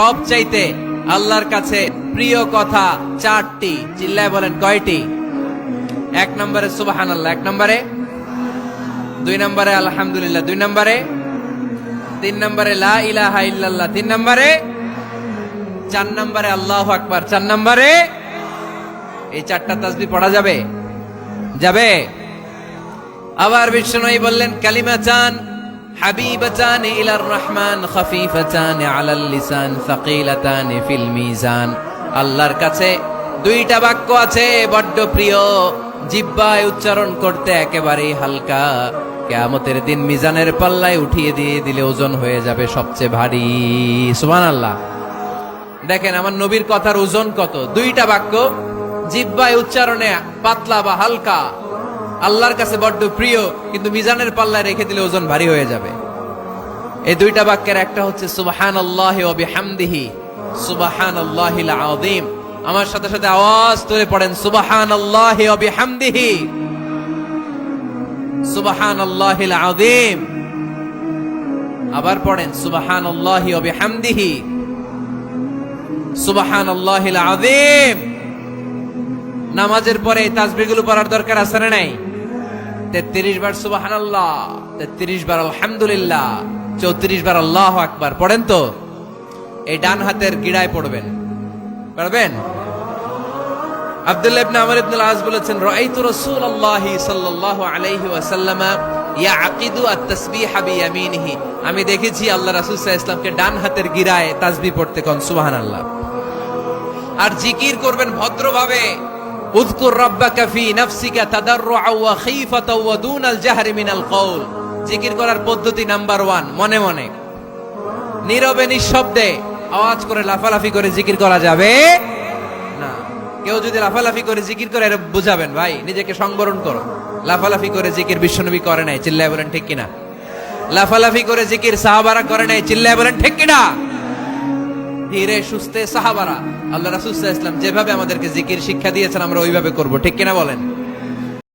সবচাইতে আল্লাহর কাছে প্রিয় কথা চারটি, চিল্লায় বলেন কয়টি? এক নম্বরে সুবহানাল্লাহ, এক নম্বরে, দুই নম্বরে আলহামদুলিল্লাহ, দুই নম্বরে, তিন নম্বরে লা ইলাহা ইল্লাল্লাহ, তিন নম্বরে, চার নম্বরে আল্লাহু আকবার, চার নম্বরে। এই চারটা তাসবিহ পড়া যাবে? যাবে। আবার বিষ্ণুই বললেন কালিমাতান হাবিবাতান ইলার রহমান খাফিফাতান আলাল লিসান সাকিলাতান ফিল মিজান। আল্লাহর কাছে দুইটা বাক্য আছে বড্ড প্রিয়, জিহ্বায় উচ্চারণ করতে একেবারেই হালকা, কিয়ামতের দিন মিজানের পাল্লায় উঠিয়ে দিয়ে দিলে ওজন হয়ে যাবে সবচেয়ে ভারী। সুবহানাল্লাহ। দেখেন আমার নবীর কথার ওজন কত। দুইটা বাক্য, জিহ্বায় উচ্চারণে পাতলা বা হালকা, আল্লাহর কাছে বড্ড প্রিয়, কিন্তু মিজানের পাল্লায় রেখে দিলে ওজন ভারী হয়ে যাবে। এই দুইটা বাক্যের একটা হচ্ছে সুবহানাল্লাহি ওয়া বিহামদিহি সুবহানাল্লাহিল আযীম। আমার সাথে সাথে আওয়াজ তুলে পড়েন সুবহানাল্লাহি ওয়া বিহামদিহি সুবহানাল্লাহিল আযীম। আবার পড়েন সুবহানাল্লাহি ওয়া বিহামদিহি সুবহানাল্লাহিল আযীম। নামাজের পরে এই তাসবিহগুলো পড়ার দরকার আছে না নাই? 33 বার সুবহানাল্লাহ, 33 বার আলহামদুলিল্লাহ, 34 বার আল্লাহু আকবার পড়েন তো। এই ডান হাতের গিড়ায় পড়বেন, পারবেন? আব্দুল্লাহ ইবনে আমর ইবনে আল-আস বলেছেন রাআইতু রাসূলুল্লাহি সাল্লাল্লাহু আলাইহি ওয়াসাল্লাম ইয়াকিদু আত-তাসবিহ বিয়ামিনিহি। আমি দেখেছি আল্লাহ রাসূল সাল্লাল্লাহু আলাইহি ওয়াসাল্লামকে ডান হাতের গিড়ায় তাসবিহ পড়তে কোন সুবহানাল্লাহ। আর জিকির করবেন ভদ্রভাবে। উযকুর রাব্বাকা ফি নাফসিকা তাদাররুআ ওয়া খীফাতা ওয়া দুনাল জাহরি মিনাল কওল। জিকির করার পদ্ধতি নাম্বার 1, মনে মনে, নীরবে নিঃশব্দে। আওয়াজ করে লাফালাফি করে জিকির করা যাবে না। কেউ যদি লাফালাফি করে জিকির করে এটা বুঝাবেন, ভাই নিজেকে সংবরণ করো। লাফালাফি করে জিকির বিশ্বনবী করে নাই, চিল্লায় বলেন ঠিক কিনা? লাফালাফি করে জিকির সাহাবারা করে নাই, চিল্লায় বলেন ঠিক কিনা? ধীরে সুস্থে সাহাবারা, আল্লাহ রাসূল সাল্লাল্লাহু আলাইহি ওয়াসাল্লাম যেভাবে আমাদেরকে জিকির শিক্ষা দিয়েছেন আমরা ওইভাবে করব, ঠিক কিনা বলেন?